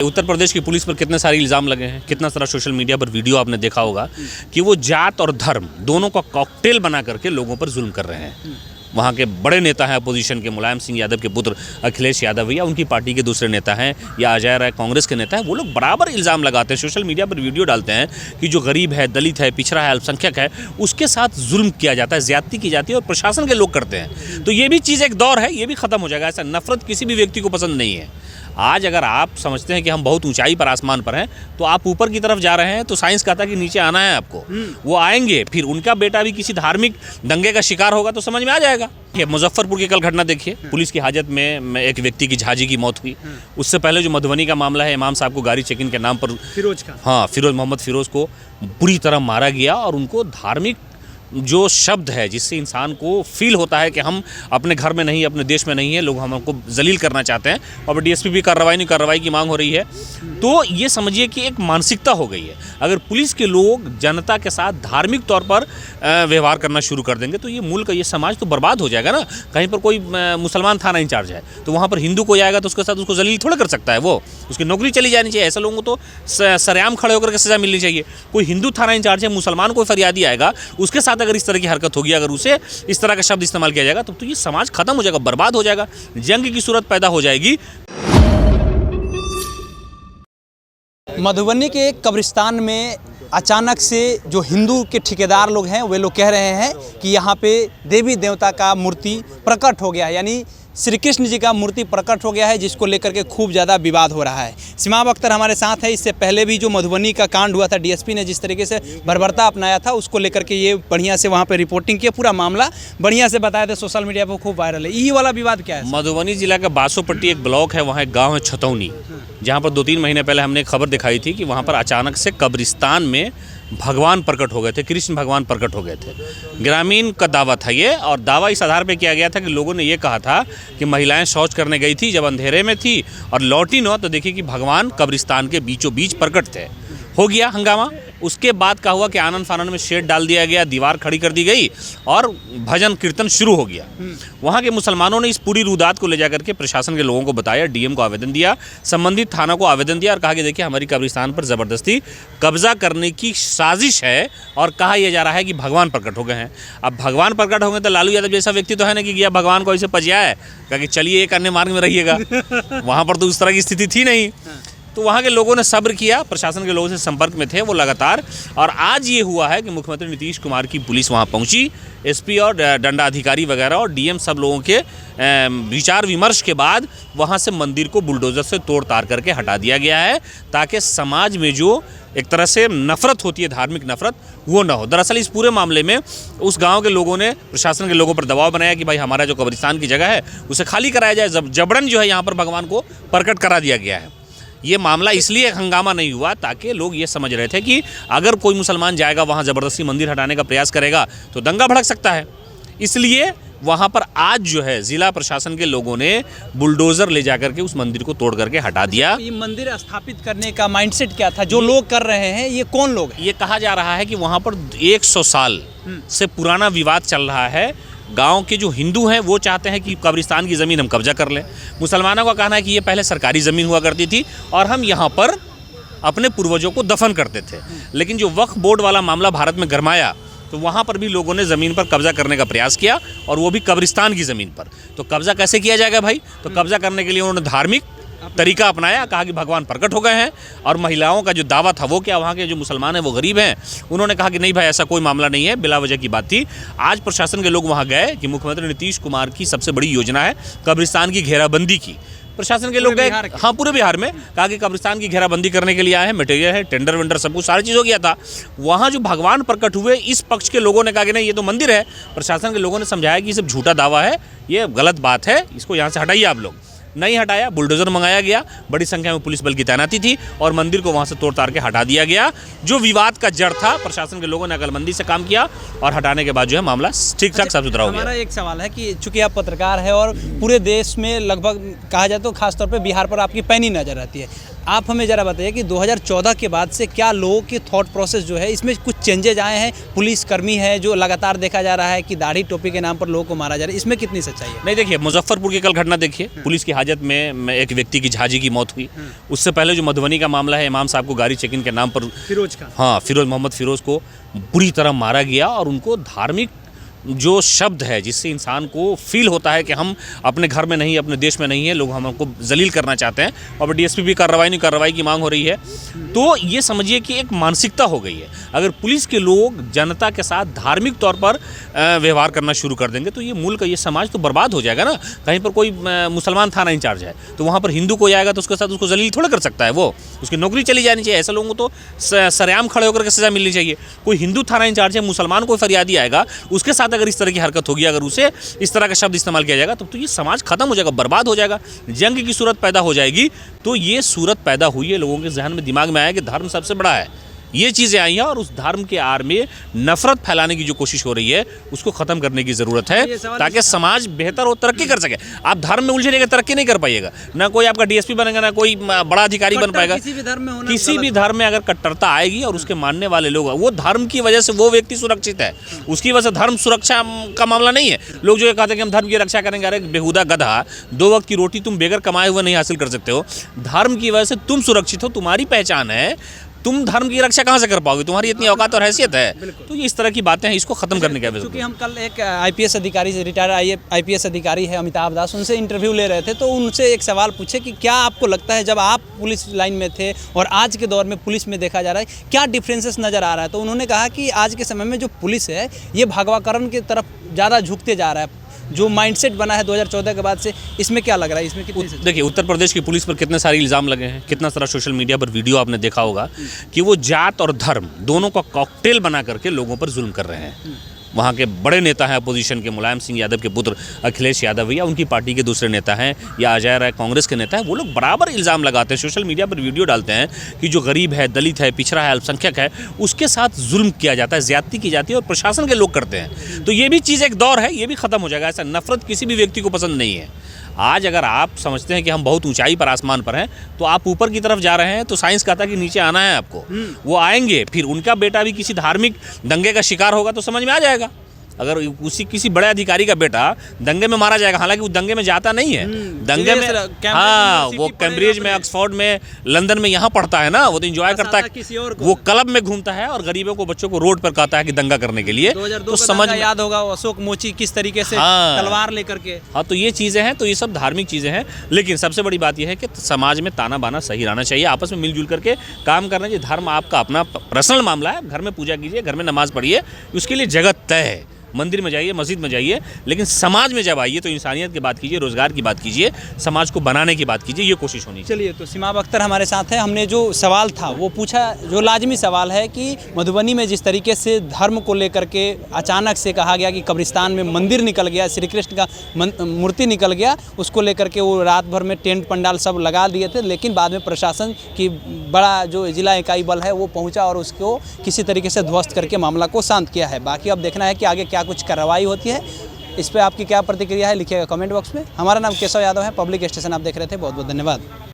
उत्तर प्रदेश की पुलिस पर कितने सारे इल्ज़ाम लगे हैं, कितना सारा सोशल मीडिया पर वीडियो आपने देखा होगा कि वो जात और धर्म दोनों का कॉकटेल बना करके लोगों पर जुल्म कर रहे हैं। वहाँ के बड़े नेता हैं अपोजिशन के, मुलायम सिंह यादव के पुत्र अखिलेश यादव या उनकी पार्टी के दूसरे नेता हैं या अजय राय कांग्रेस के नेता हैं, वो लोग बराबर इल्ज़ाम लगाते हैं, सोशल मीडिया पर वीडियो डालते हैं कि जो गरीब है, दलित है, पिछड़ा है, अल्पसंख्यक है, उसके साथ जुल्म किया जाता है, ज्यादती की जाती है और प्रशासन के लोग करते हैं। तो ये भी चीज़ एक दौर है, ये भी ख़त्म हो जाएगा। ऐसा नफरत किसी भी व्यक्ति को पसंद नहीं है। आज अगर आप समझते हैं कि हम बहुत ऊंचाई पर, आसमान पर हैं, तो आप ऊपर की तरफ जा रहे हैं, तो साइंस कहता है कि नीचे आना है आपको। वो आएंगे, फिर उनका बेटा भी किसी धार्मिक दंगे का शिकार होगा तो समझ में आ जाएगा। मुजफ्फरपुर की कल घटना देखिए, पुलिस की हाजत में एक व्यक्ति की झाजी की मौत हुई। उससे पहले जो मधुबनी का मामला है, इमाम साहब को गाड़ी चेकिंग के नाम पर फिरोज मोहम्मद फिरोज को बुरी तरह मारा गया और उनको धार्मिक जो शब्द है जिससे इंसान को फील होता है कि हम अपने घर में नहीं, अपने देश में नहीं है, लोग हमको जलील करना चाहते हैं और डीएसपी भी कार्रवाई की मांग हो रही है। तो ये समझिए कि एक मानसिकता हो गई है। अगर पुलिस के लोग जनता के साथ धार्मिक तौर पर व्यवहार करना शुरू कर देंगे तो ये मुल्क, ये समाज तो बर्बाद हो जाएगा ना। कहीं पर कोई मुसलमान थाना इंचार्ज है तो वहाँ पर हिंदू कोई आएगा तो उसके साथ उसको जलील थोड़ा कर सकता है, वो उसकी नौकरी चली जानी चाहिए। ऐसे लोगों को तो सरेआम खड़े होकर के सजा मिलनी चाहिए। कोई हिंदू थाना इंचार्ज है, मुसलमान कोई फरियादी आएगा, उसके साथ अगर इस तरह की हरकत होगी, अगर उसे इस तरह का शब्द इस्तेमाल किया जाएगा तो ये समाज खत्म हो जाएगा, बर्बाद हो जाएगा, जंग की सूरत पैदा हो जाएगी। मधुबनी के कब्रिस्तान में अचानक से जो हिंदू के ठेकेदार लोग हैं वे लोग कह रहे हैं कि यहाँ पे देवी देवता का मूर्ति प्रकट हो गया है, यानी श्री कृष्ण जी का मूर्ति प्रकट हो गया है, जिसको लेकर के खूब ज़्यादा विवाद हो रहा है। सिमाब अख्तर हमारे साथ है। इससे पहले भी जो मधुबनी का कांड हुआ था, डीएसपी ने जिस तरीके से बर्बरता अपनाया था, उसको लेकर के ये बढ़िया से वहाँ पे रिपोर्टिंग किया, पूरा मामला बढ़िया से बताया था, सोशल मीडिया पर खूब वायरल है। ये वाला विवाद क्या है? मधुबनी जिला का बासोपट्टी एक ब्लॉक है, वहाँ एक गाँव है छतौनी, जहाँ पर 2-3 महीने पहले हमने एक खबर दिखाई थी कि वहाँ पर अचानक से कब्रिस्तान में भगवान प्रकट हो गए थे, कृष्ण भगवान प्रकट हो गए थे। ग्रामीण का दावा था ये, और दावा इस आधार पे किया गया था कि लोगों ने ये कहा था कि महिलाएं शौच करने गई थी, जब अंधेरे में थी और लौटी न तो देखी कि भगवान कब्रिस्तान के बीचों बीच प्रकट थे। हो गया हंगामा। उसके बाद क्या हुआ कि आनन फानन में शेड डाल दिया गया, दीवार खड़ी कर दी गई और भजन कीर्तन शुरू हो गया। वहाँ के मुसलमानों ने इस पूरी रुदात को ले जाकर के प्रशासन के लोगों को बताया, डीएम को आवेदन दिया, संबंधित थाना को आवेदन दिया और कहा कि देखिए हमारी कब्रिस्तान पर ज़बरदस्ती कब्जा करने की साजिश है और कहा यह जा रहा है कि भगवान प्रकट हो गए हैं। अब भगवान प्रकट हो गए तो लालू यादव जैसा व्यक्ति तो है ना कि गया भगवान को ऐसे पजिया है, कहा कि चलिए एक अन्य मार्ग में रहिएगा। वहाँ पर तो उस तरह की स्थिति थी नहीं। तो वहाँ के लोगों ने सब्र किया, प्रशासन के लोगों से संपर्क में थे वो लगातार, और आज ये हुआ है कि मुख्यमंत्री नीतीश कुमार की पुलिस वहाँ पहुँची, एसपी और दंडाधिकारी वगैरह और डीएम सब लोगों के विचार विमर्श के बाद वहाँ से मंदिर को बुलडोजर से तोड़ ताड़ करके हटा दिया गया है, ताकि समाज में जो एक तरह से नफरत होती है, धार्मिक नफरत, वो ना हो। दरअसल इस पूरे मामले में उस गांव के लोगों ने प्रशासन के लोगों पर दबाव बनाया कि भाई हमारा जो कब्रिस्तान की जगह है उसे खाली कराया जाए, जबरन जो है यहाँ पर भगवान को प्रकट करा दिया गया है। ये मामला इसलिए हंगामा नहीं हुआ ताकि लोग ये समझ रहे थे कि अगर कोई मुसलमान जाएगा वहाँ ज़बरदस्ती मंदिर हटाने का प्रयास करेगा तो दंगा भड़क सकता है। इसलिए वहाँ पर आज जो है जिला प्रशासन के लोगों ने बुलडोज़र ले जाकर के उस मंदिर को तोड़ करके हटा दिया। ये मंदिर स्थापित करने का माइंडसेट क्या था? जो लोग कर रहे हैं ये कौन लोग हैं? ये कहा जा रहा है कि वहाँ पर 100 साल से पुराना विवाद चल रहा है। गांव के जो हिंदू हैं वो चाहते हैं कि कब्रिस्तान की ज़मीन हम कब्जा कर लें। मुसलमानों का कहना है कि ये पहले सरकारी ज़मीन हुआ करती थी और हम यहाँ पर अपने पूर्वजों को दफन करते थे। लेकिन जो वक्फ बोर्ड वाला मामला भारत में गरमाया तो वहाँ पर भी लोगों ने ज़मीन पर कब्जा करने का प्रयास किया, और वो भी कब्रिस्तान की ज़मीन पर। तो कब्जा कैसे किया जाएगा भाई? तो कब्जा करने के लिए उन्होंने धार्मिक तरीका अपनाया, कहा कि भगवान प्रकट हो गए हैं। और महिलाओं का जो दावा था वो क्या, वहाँ के जो मुसलमान हैं वो गरीब हैं, उन्होंने कहा कि नहीं भाई ऐसा कोई मामला नहीं है, बिला वजह की बात थी। आज प्रशासन के लोग वहाँ गए कि मुख्यमंत्री नीतीश कुमार की सबसे बड़ी योजना है कब्रिस्तान की घेराबंदी की। प्रशासन के लोग गए, हाँ पूरे बिहार में, कहा कि कब्रिस्तान की घेराबंदी करने के लिए आए हैं, मटेरियल है, टेंडर वेंडर सब कुछ सारी चीज़ हो गया था। वहाँ जो भगवान प्रकट हुए, इस पक्ष के लोगों ने कहा कि नहीं ये तो मंदिर है। प्रशासन के लोगों ने समझाया कि ये सब झूठा दावा है, ये गलत बात है, इसको यहाँ से हटाइए आप लोग। नहीं हटाया, बुलडोजर मंगाया गया, बड़ी संख्या में पुलिस बल की तैनाती थी और मंदिर को वहां से तोड़ ताड़ के हटा दिया गया। जो विवाद का जड़ था, प्रशासन के लोगों ने अकलमंदी से काम किया और हटाने के बाद जो है मामला ठीक ठाक साफ सुथरा हो गया। हमारा एक सवाल है कि चूंकि आप पत्रकार है और पूरे देश में लगभग कहा जाए तो खासतौर पर बिहार पर आपकी पैनी नजर रहती है, आप हमें ज़रा बताइए कि 2014 के बाद से क्या लोगों के थॉट प्रोसेस जो है इसमें कुछ चेंजेज आए हैं? पुलिसकर्मी है जो लगातार देखा जा रहा है कि दाढ़ी टोपी के नाम पर लोगों को मारा जा रहा है, इसमें कितनी सच्चाई है? नहीं, देखिए मुजफ्फरपुर की कल घटना देखिए, पुलिस की हाजत में एक व्यक्ति की झाजी की मौत हुई। उससे पहले जो मधुबनी का मामला है, इमाम साहब को गाड़ी चेकिंग के नाम पर फिरोज का, हाँ, फिरोज मोहम्मद फिरोज को बुरी तरह मारा गया और उनको धार्मिक जो शब्द है जिससे इंसान को फील होता है कि हम अपने घर में नहीं, अपने देश में नहीं है, लोग हमको जलील करना चाहते हैं और डीएसपी भी कार्रवाई की मांग हो रही है। तो ये समझिए कि एक मानसिकता हो गई है। अगर पुलिस के लोग जनता के साथ धार्मिक तौर पर व्यवहार करना शुरू कर देंगे तो ये मुल्क, ये समाज तो बर्बाद हो जाएगा ना। कहीं पर कोई मुसलमान थाना इंचार्ज है तो वहाँ पर हिंदू कोई आएगा तो उसके साथ उसको जलील थोड़ा कर सकता है, वो उसकी नौकरी चली जानी चाहिए। ऐसे लोगों को तो सरेआम खड़े होकर के सज़ा मिलनी चाहिए। कोई हिंदू थाना इंचार्ज है, मुसलमान कोई फरियादी आएगा, उसके साथ अगर इस तरह की हरकत होगी, अगर उसे इस तरह का शब्द इस्तेमाल किया जाएगा तो ये समाज खत्म हो जाएगा, बर्बाद हो जाएगा, जंग की सूरत पैदा हो जाएगी। तो ये सूरत पैदा हुई है, लोगों के जहन में, दिमाग में आया कि धर्म सबसे बड़ा है। ये चीज़ें आई हैं और उस धर्म के आड़ में नफरत फैलाने की जो कोशिश हो रही है उसको ख़त्म करने की ज़रूरत है ताकि समाज बेहतर हो, तरक्की कर सके। आप धर्म में उलझे रहेंगे, तरक्की नहीं कर पाइएगा। ना कोई आपका डीएसपी बनेगा, ना कोई बड़ा अधिकारी बन पाएगा। किसी भी धर्म में अगर कट्टरता आएगी और उसके मानने वाले लोग, वो धर्म की वजह से वो व्यक्ति सुरक्षित है, उसकी वजह से धर्म सुरक्षा का मामला नहीं है। लोग जो ये कहते हैं कि हम धर्म की रक्षा करेंगे, अरे बेहुदा गधा, 2 वक्त की रोटी तुम बेगर कमाए हुए नहीं हासिल कर सकते हो। धर्म की वजह से तुम सुरक्षित हो, तुम्हारी पहचान है, तुम धर्म की रक्षा कहाँ से कर पाओगे? तुम्हारी इतनी औकात और हैसियत है। तो ये इस तरह की बातें हैं, इसको खत्म करने का। क्योंकि हम कल एक आईपीएस अधिकारी से, रिटायर्ड आईपीएस अधिकारी है अमिताभ दास, उनसे इंटरव्यू ले रहे थे तो उनसे एक सवाल पूछे कि क्या आपको लगता है जब आप पुलिस लाइन में थे और आज के दौर में पुलिस में देखा जा रहा है, क्या डिफरेंसेस नज़र आ रहा है? तो उन्होंने कहा कि आज के समय में जो पुलिस है ये भगवाकरण की तरफ ज़्यादा झुकते जा रहा है। जो माइंडसेट बना है 2014 के बाद से, इसमें क्या लग रहा है? इसमें कितनी देखिए, उत्तर प्रदेश की पुलिस पर कितने सारे इल्ज़ाम लगे हैं, कितना सारा सोशल मीडिया पर वीडियो आपने देखा होगा कि वो जात और धर्म दोनों का कॉकटेल बना करके लोगों पर जुल्म कर रहे हैं। वहाँ के बड़े नेता हैं अपोजिशन के, मुलायम सिंह यादव के पुत्र अखिलेश यादव, या उनकी पार्टी के दूसरे नेता हैं, या अजय राय कांग्रेस के नेता हैं, वो लोग बराबर इल्ज़ाम लगाते हैं, सोशल मीडिया पर वीडियो डालते हैं कि जो गरीब है, दलित है, पिछड़ा है, अल्पसंख्यक है, उसके साथ जुल्म किया जाता है, ज़्यादती की जाती है और प्रशासन के लोग करते हैं। तो ये भी चीज़ एक दौर है, ये भी ख़त्म हो जाएगा। ऐसा नफरत किसी भी व्यक्ति को पसंद नहीं है। आज अगर आप समझते हैं कि हम बहुत ऊंचाई पर, आसमान पर हैं, तो आप ऊपर की तरफ जा रहे हैं, तो साइंस कहता है कि नीचे आना है आपको। वो आएंगे, फिर उनका बेटा भी किसी धार्मिक दंगे का शिकार होगा तो समझ में आ जाएगा। अगर किसी बड़े अधिकारी का बेटा दंगे में मारा जाएगा, हालांकि वो दंगे में जाता नहीं है, दंगे में, हाँ, वो कैम्ब्रिज में, ऑक्सफोर्ड में, लंदन में यहाँ पढ़ता है ना, वो तो एंजॉय करता है, वो क्लब में घूमता है और गरीबों को, बच्चों को रोड पर कहता है कि दंगा करने के लिए। तो समझ याद होगा अशोक मोची किस तरीके से तलवार लेकर के, हाँ, तो ये चीज़ें हैं, तो ये सब धार्मिक चीज़ें हैं। लेकिन सबसे बड़ी बात यह है कि समाज में ताना बाना सही रहना चाहिए, आपस में मिलजुल करके काम करना चाहिए। धर्म आपका अपना पर्सनल मामला है, घर में पूजा कीजिए, घर में नमाज पढ़िए, उसके लिए जगह तय है, मंदिर में जाइए, मस्जिद में जाइए, लेकिन समाज में जब आइए तो इंसानियत की बात कीजिए, रोजगार की बात कीजिए, समाज को बनाने की बात कीजिए, ये कोशिश होनी चाहिए। चलिए, तो सीमाब अख्तर हमारे साथ है। हमने जो सवाल था वो पूछा, जो लाजमी सवाल है कि मधुबनी में जिस तरीके से धर्म को लेकर के अचानक से कहा गया कि कब्रिस्तान में मंदिर निकल गया, श्री कृष्ण का मूर्ति निकल गया, उसको लेकर के वो रात भर में टेंट पंडाल सब लगा दिए थे, लेकिन बाद में प्रशासन की बड़ा जो जिला इकाई बल है वो पहुँचा और उसको किसी तरीके से ध्वस्त करके मामला को शांत किया है। बाकी अब देखना है कि आगे क्या कुछ कार्रवाई होती है। इस पे आपकी क्या प्रतिक्रिया है, लिखिएगा कमेंट बॉक्स में। हमारा नाम केशव यादव है, पब्लिक स्टेशन आप देख रहे थे। बहुत बहुत धन्यवाद।